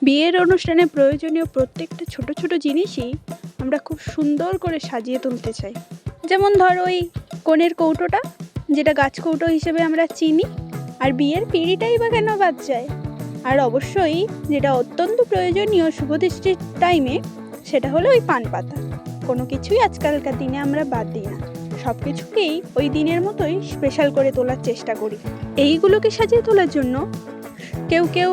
বিয়ের অনুষ্ঠানে প্রয়োজনীয় প্রত্যেকটা ছোট ছোট জিনিসই আমরা খুব সুন্দর করে সাজিয়ে তুলতে চাই। যেমন ধরো ওই কনের কৌটোটা, যেটা গাছ কৌটো হিসেবে আমরা চিনি, আর বিয়ের পিঁড়িটাই বা কেন বাদ যায়। আর অবশ্যই যেটা অত্যন্ত প্রয়োজনীয় শুভদৃষ্টির টাইমে, সেটা হলো ওই পান পাতা। কোনো কিছুই আজকালকার দিনে আমরা বাদ দিই না, সব কিছুকেই ওই দিনের মতোই স্পেশাল করে তোলার চেষ্টা করি। এইগুলোকে সাজিয়ে তোলার জন্য কেউ কেউ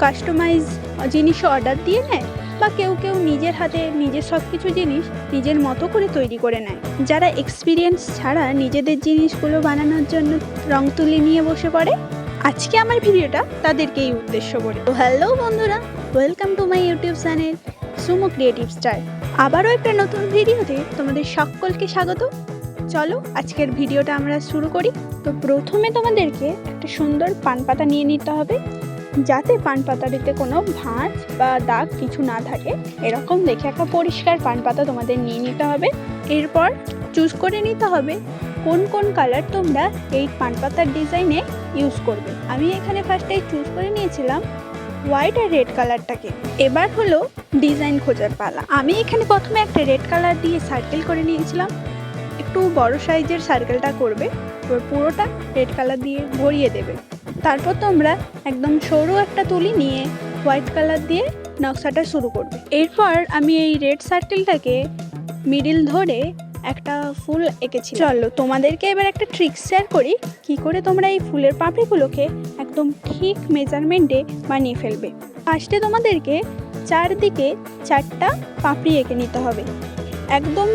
কাস্টমাইজ জিনিস অর্ডার দিয়ে নেয়, বা কেউ কেউ নিজের হাতে নিজের সব কিছু জিনিস নিজের মতো করে তৈরি করে নেয়। যারা এক্সপিরিয়েন্স ছাড়া নিজেদের জিনিসগুলো বানানোর জন্য রং তুলি নিয়ে বসে পড়ে, আজকে আমার ভিডিওটা তাদেরকেই উদ্দেশ্য করে। তো হ্যালো বন্ধুরা, welcome to my YouTube channel Sumo creative star. আবারও একটা নতুন ভিডিওতে তোমাদের সকলকে স্বাগত। চলো আজকের ভিডিওটা আমরা শুরু করি। তো প্রথমে তোমাদেরকে একটা সুন্দর পান পাতা নিয়ে নিতে হবে, যাতে পান পাতাটিতে কোনো ভাঁজ বা দাগ কিছু না থাকে। এরকম দেখে একটা পরিষ্কার পান পাতা তোমাদের নিয়ে নিতে হবে। এরপর চুজ করে নিতে হবে কোন কোন কালার তোমরা এই পান পাতার ডিজাইনে ইউজ করবে। আমি এখানে ফার্স্টেই চুজ করে নিয়েছিলাম হোয়াইট আর রেড কালারটাকে। এবার হলো ডিজাইন খোঁজার পালা। আমি এখানে প্রথমে একটা রেড কালার দিয়ে সার্কেল করে নিয়েছিলাম। একটু বড় সাইজের সার্কেলটা করবে, এবার পুরোটা রেড কালার দিয়ে ভরিয়ে দেবে। তারপর তোমরা একদম সরু একটা তুলি নিয়ে হোয়াইট কালার দিয়ে নকশাটা শুরু করবে। এরপর আমি এই রেড সার্কেলটাকে মিডিল ধরে একটা ফুল এঁকেছি। চলো তোমাদেরকে এবার একটা ট্রিক শেয়ার করি, কি করে তোমরা এই ফুলের পাপড়িগুলোকে একদম ঠিক মেজারমেন্টে বানিয়ে ফেলবে। ফার্স্টে তোমাদেরকে চারদিকে চারটা পাপড়ি এঁকে নিতে হবে। একদম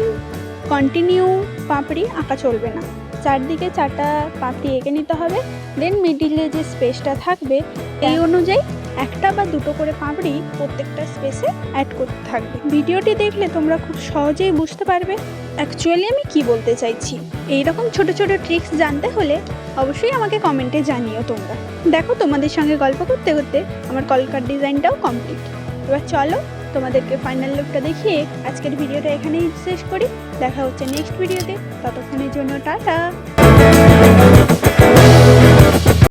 কন্টিনিউ পাপড়ি আঁকা চলবে না, চারদিকে চারটা পাপড়ি এঁকে নিতে হবে। দেন মিডিলে যে স্পেসটা থাকবে এই অনুযায়ী একটা বা দুটো করে পাপড়ি প্রত্যেকটা স্পেসে অ্যাড করতে থাকবে। ভিডিওটি দেখলে তোমরা খুব সহজেই বুঝতে পারবে অ্যাকচুয়ালি আমি কি বলতে চাইছি। এইরকম ছোট ছোট ট্রিক্স জানতে হলে অবশ্যই আমাকে কমেন্টে জানিও তোমরা। দেখো তোমাদের সঙ্গে গল্প করতে করতে আমার কলকার ডিজাইনটাও কমপ্লিট। এবার চলো তোমাদেরকে ফাইনাল লুকটা দেখিয়ে আজকের ভিডিওটা এখানেই শেষ করি। দেখা হচ্ছে নেক্সট ভিডিওতে, ততক্ষণের জন্য টাটা।